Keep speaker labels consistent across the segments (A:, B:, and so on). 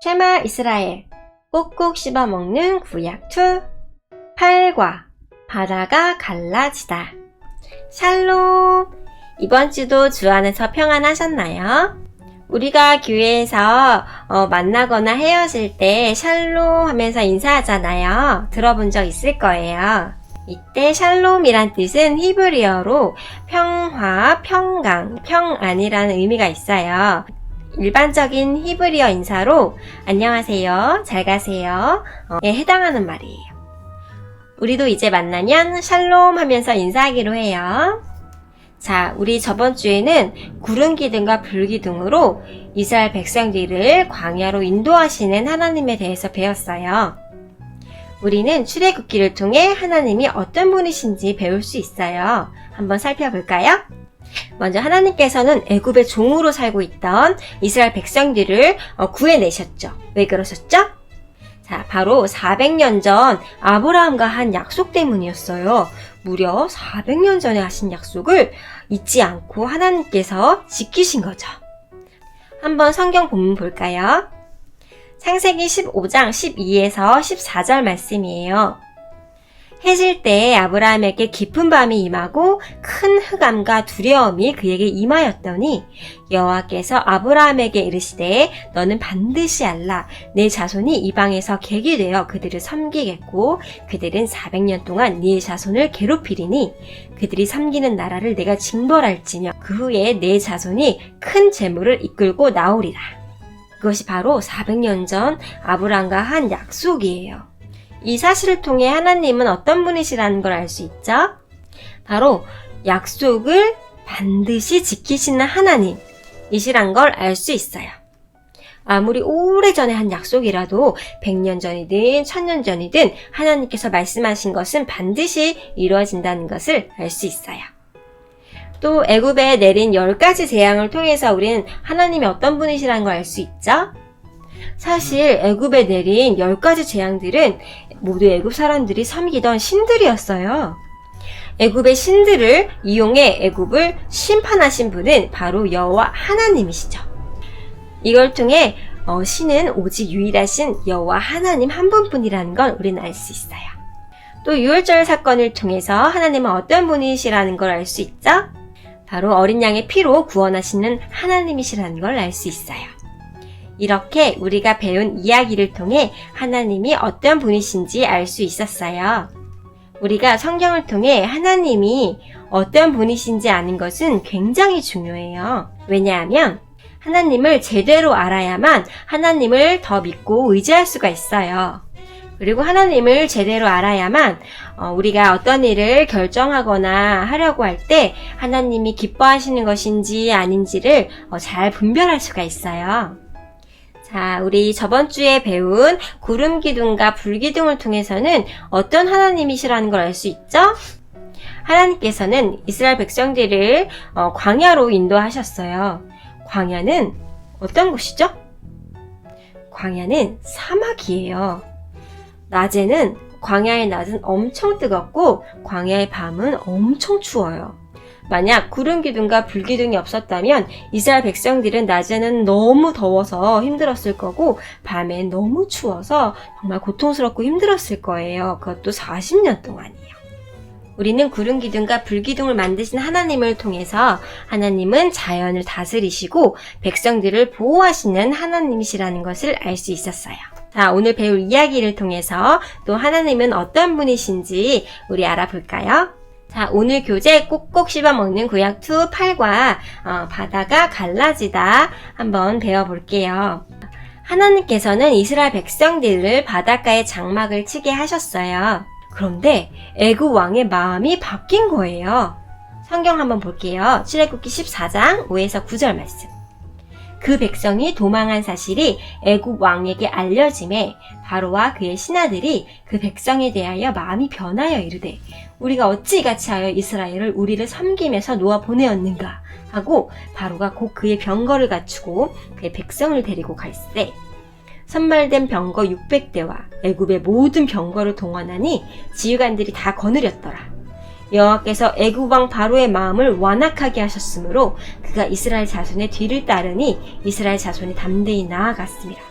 A: 쉐마 이스라엘 꼭꼭 씹어먹는 구약2 팔과 바다가 갈라지다. 샬롬! 이번 주도 주 안에서 평안하셨나요? 우리가 교회에서 만나거나 헤어질 때 샬롬 하면서 인사하잖아요. 들어본 적 있을 거예요. 이때 샬롬이란 뜻은 히브리어로 평화, 평강, 평안이라는 의미가 있어요. 일반적인 히브리어 인사로 안녕하세요, 잘 가세요 에 해당하는 말이에요. 우리도 이제 만나면 샬롬 하면서 인사하기로 해요. 자, 우리 저번 주에는 구름기둥과 불기둥으로 이스라엘 백성들을 광야로 인도하시는 하나님에 대해서 배웠어요. 우리는 출애굽기를 통해 하나님이 어떤 분이신지 배울 수 있어요. 한번 살펴볼까요? 먼저 하나님께서는 애굽의 종으로 살고 있던 이스라엘 백성들을 구해내셨죠. 왜 그러셨죠? 자, 바로 400년 전 아브라함과 한 약속 때문이었어요. 무려 400년 전에 하신 약속을 잊지 않고 하나님께서 지키신 거죠. 한번 성경 본문 볼까요? 창세기 15장 12에서 14절 말씀이에요. 해질 때 아브라함에게 깊은 밤이 임하고 큰 흑암과 두려움이 그에게 임하였더니 여호와께서 아브라함에게 이르시되 너는 반드시 알라 내 자손이 이방에서 객이 되어 그들을 섬기겠고 그들은 400년 동안 네 자손을 괴롭히리니 그들이 섬기는 나라를 내가 징벌할지며 그 후에 내 자손이 큰 재물을 이끌고 나오리라. 그것이 바로 400년 전 아브라함과 한 약속이에요. 이 사실을 통해 하나님은 어떤 분이시라는 걸 알 수 있죠? 바로 약속을 반드시 지키시는 하나님이시란 걸 알 수 있어요. 아무리 오래전에 한 약속이라도 100년 전이든 1000년 전이든 하나님께서 말씀하신 것은 반드시 이루어진다는 것을 알 수 있어요. 또 애굽에 내린 10가지 재앙을 통해서 우리는 하나님이 어떤 분이시라는 걸 알 수 있죠? 사실 애굽에 내린 10가지 재앙들은 모두 애굽 사람들이 섬기던 신들이었어요. 애굽의 신들을 이용해 애굽을 심판하신 분은 바로 여호와 하나님이시죠. 이걸 통해 신은 오직 유일하신 여호와 하나님 한 분뿐이라는 걸 우리는 알 수 있어요. 또 유월절 사건을 통해서 하나님은 어떤 분이시라는 걸 알 수 있죠? 바로 어린 양의 피로 구원하시는 하나님이시라는 걸 알 수 있어요. 이렇게 우리가 배운 이야기를 통해 하나님이 어떤 분이신지 알 수 있었어요. 우리가 성경을 통해 하나님이 어떤 분이신지 아는 것은 굉장히 중요해요. 왜냐하면 하나님을 제대로 알아야만 하나님을 더 믿고 의지할 수가 있어요. 그리고 하나님을 제대로 알아야만 우리가 어떤 일을 결정하거나 하려고 할 때 하나님이 기뻐하시는 것인지 아닌지를 잘 분별할 수가 있어요. 자, 우리 저번 주에 배운 구름기둥과 불기둥을 통해서는 어떤 하나님이시라는 걸 알 수 있죠? 하나님께서는 이스라엘 백성들을 광야로 인도하셨어요. 광야는 어떤 곳이죠? 광야는 사막이에요. 낮에는 광야의 낮은 엄청 뜨겁고 광야의 밤은 엄청 추워요. 만약 구름기둥과 불기둥이 없었다면 이스라엘 백성들은 낮에는 너무 더워서 힘들었을 거고 밤엔 너무 추워서 정말 고통스럽고 힘들었을 거예요. 그것도 40년 동안이요. 우리는 구름기둥과 불기둥을 만드신 하나님을 통해서 하나님은 자연을 다스리시고 백성들을 보호하시는 하나님이시라는 것을 알 수 있었어요. 자, 오늘 배울 이야기를 통해서 또 하나님은 어떤 분이신지 우리 알아볼까요? 자, 오늘 교재 꼭꼭 씹어먹는 구약2 팔과 바다가 갈라지다 한번 배워볼게요. 하나님께서는 이스라엘 백성들을 바닷가에 장막을 치게 하셨어요. 그런데 애굽 왕의 마음이 바뀐 거예요. 성경 한번 볼게요. 출애굽기 14장 5에서 9절 말씀. 그 백성이 도망한 사실이 애굽 왕에게 알려짐에 바로와 그의 신하들이 그 백성에 대하여 마음이 변하여 이르되 우리가 어찌 이같이 하여 이스라엘을 우리를 섬김에서 놓아 보내었는가 하고 바로가 곧 그의 병거를 갖추고 그의 백성을 데리고 갈새 선발된 병거 600대와 애굽의 모든 병거를 동원하니 지휘관들이 다 거느렸더라. 여호와께서 애굽 왕 바로의 마음을 완악하게 하셨으므로 그가 이스라엘 자손의 뒤를 따르니 이스라엘 자손이 담대히 나아갔습니다.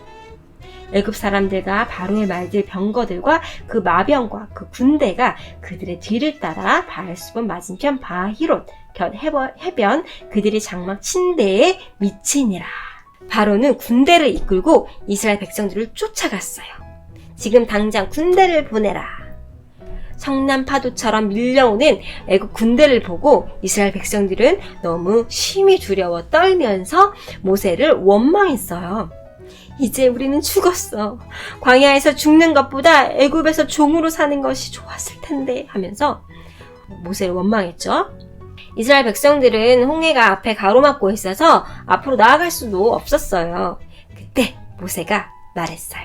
A: 애굽 사람들과 바로의 말들 병거들과 그 마병과 그 군대가 그들의 뒤를 따라 바알수본 맞은편 바히롯 곁 해변 그들이 장막 친대에 미치니라. 바로는 군대를 이끌고 이스라엘 백성들을 쫓아갔어요. 지금 당장 군대를 보내라. 성난 파도처럼 밀려오는 애국 군대를 보고 이스라엘 백성들은 너무 심히 두려워 떨면서 모세를 원망했어요. 이제 우리는 죽었어. 광야에서 죽는 것보다 애굽에서 종으로 사는 것이 좋았을 텐데 하면서 모세를 원망했죠. 이스라엘 백성들은 홍해가 앞에 가로막고 있어서 앞으로 나아갈 수도 없었어요. 그때 모세가 말했어요.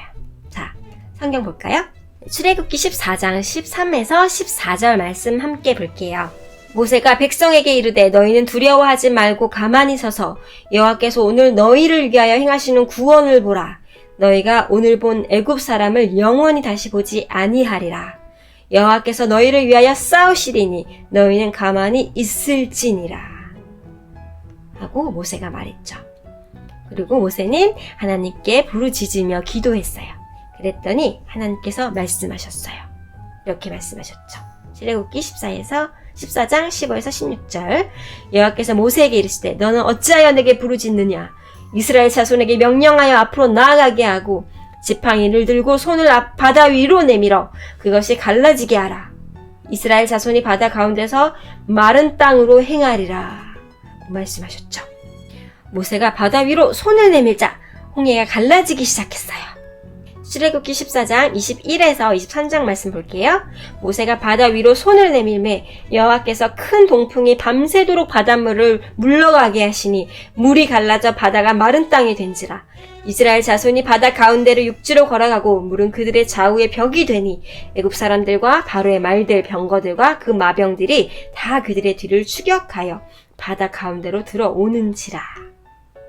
A: 자, 성경 볼까요? 출애굽기 14장 13에서 14절 말씀 함께 볼게요. 모세가 백성에게 이르되 너희는 두려워하지 말고 가만히 서서 여호와께서 오늘 너희를 위하여 행하시는 구원을 보라. 너희가 오늘 본 애굽 사람을 영원히 다시 보지 아니하리라. 여호와께서 너희를 위하여 싸우시리니 너희는 가만히 있을지니라. 하고 모세가 말했죠. 그리고 모세는 하나님께 부르짖으며 기도했어요. 그랬더니 하나님께서 말씀하셨어요. 이렇게 말씀하셨죠. 출애굽기 14장 15에서 16절. 여호와께서 모세에게 이르시되 너는 어찌하여 내게 부르짖느냐. 이스라엘 자손에게 명령하여 앞으로 나아가게 하고 지팡이를 들고 손을 바다 위로 내밀어 그것이 갈라지게 하라. 이스라엘 자손이 바다 가운데서 마른 땅으로 행하리라. 말씀하셨죠. 모세가 바다 위로 손을 내밀자 홍해가 갈라지기 시작했어요. 출애굽기 14장 21에서 23장 말씀 볼게요. 모세가 바다 위로 손을 내밀매 여호와께서 큰 동풍이 밤새도록 바닷물을 물러가게 하시니 물이 갈라져 바다가 마른 땅이 된지라. 이스라엘 자손이 바다 가운데로 육지로 걸어가고 물은 그들의 좌우에 벽이 되니 애굽 사람들과 바로의 말들 병거들과 그 마병들이 다 그들의 뒤를 추격하여 바다 가운데로 들어오는지라.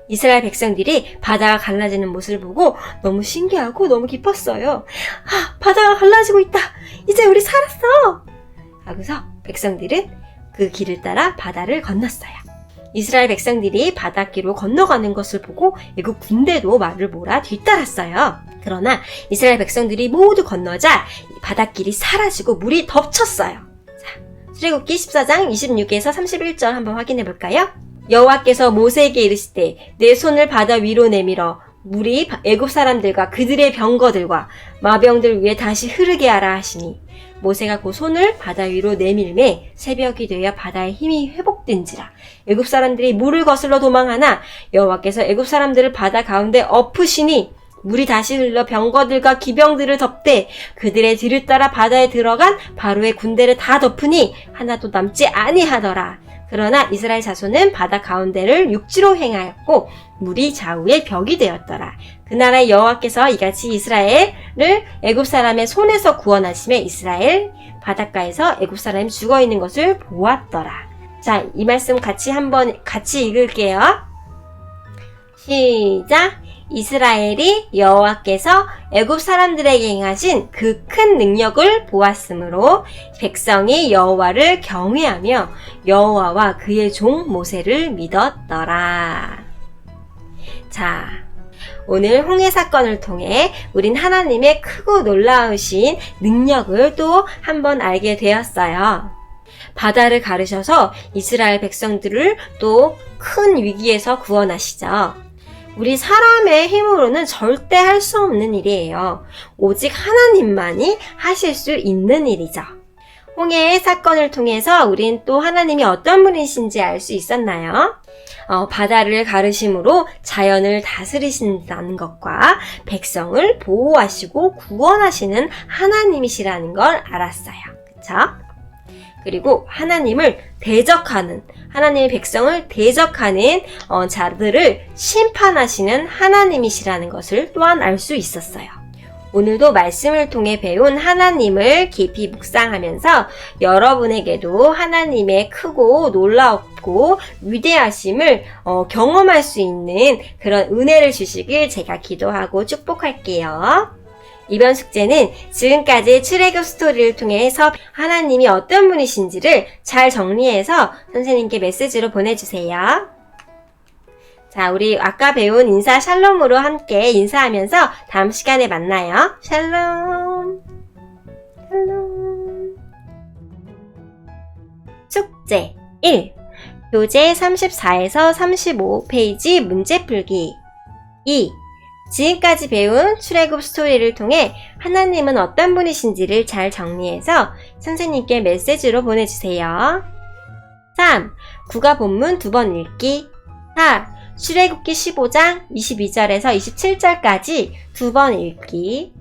A: 이스라엘 백성들이 바다가 갈라지는 모습을 보고 너무 신기하고 너무 기뻤어요. 아, 바다가 갈라지고 있다. 이제 우리 살았어. 하고서 백성들은 그 길을 따라 바다를 건넜어요. 이스라엘 백성들이 바닷길로 건너가는 것을 보고 애굽 군대도 말을 몰아 뒤따랐어요. 그러나 이스라엘 백성들이 모두 건너자 바닷길이 사라지고 물이 덮쳤어요. 자, 출애굽기 14장 26에서 31절 한번 확인해 볼까요? 여호와께서 모세에게 이르시되 내 손을 바다 위로 내밀어 물이 애굽 사람들과 그들의 병거들과 마병들 위에 다시 흐르게 하라 하시니 모세가 그 손을 바다 위로 내밀매 새벽이 되어 바다의 힘이 회복된지라. 애굽 사람들이 물을 거슬러 도망하나 여호와께서 애굽 사람들을 바다 가운데 엎으시니 물이 다시 흘러 병거들과 기병들을 덮되 그들의 뒤를 따라 바다에 들어간 바로의 군대를 다 덮으니 하나도 남지 아니하더라. 그러나 이스라엘 자손은 바다 가운데를 육지로 행하였고 물이 좌우에 벽이 되었더라. 그날에 여호와께서 이같이 이스라엘을 애굽 사람의 손에서 구원하심에 이스라엘 바닷가에서 애굽 사람이 죽어 있는 것을 보았더라. 자, 이 말씀 같이 읽을게요. 시작. 이스라엘이 여호와께서 애굽 사람들에게 행하신 그 큰 능력을 보았으므로 백성이 여호와를 경외하며 여호와와 그의 종 모세를 믿었더라. 자, 오늘 홍해 사건을 통해 우린 하나님의 크고 놀라우신 능력을 또 한번 알게 되었어요. 바다를 가르셔서 이스라엘 백성들을 또 큰 위기에서 구원하시죠. 우리 사람의 힘으로는 절대 할 수 없는 일이에요. 오직 하나님만이 하실 수 있는 일이죠. 홍해의 사건을 통해서 우린 또 하나님이 어떤 분이신지 알 수 있었나요? 바다를 가르심으로 자연을 다스리신다는 것과 백성을 보호하시고 구원하시는 하나님이시라는 걸 알았어요. 그쵸? 그리고 하나님의 백성을 대적하는 자들을 심판하시는 하나님이시라는 것을 또한 알 수 있었어요. 오늘도 말씀을 통해 배운 하나님을 깊이 묵상하면서 여러분에게도 하나님의 크고 놀랍고 위대하심을 경험할 수 있는 그런 은혜를 주시길 제가 기도하고 축복할게요. 이번 숙제는 지금까지 출애굽 스토리를 통해서 하나님이 어떤 분이신지를 잘 정리해서 선생님께 메시지로 보내주세요. 자, 우리 아까 배운 인사 샬롬으로 함께 인사하면서 다음 시간에 만나요. 샬롬. 샬롬. 숙제 1. 교재 34에서 35페이지 문제 풀기. 2. 지금까지 배운 출애굽 스토리를 통해 하나님은 어떤 분이신지를 잘 정리해서 선생님께 메시지로 보내주세요. 3. 국어 본문 2번 읽기. 4. 출애굽기 15장 22절에서 27절까지 2번 읽기.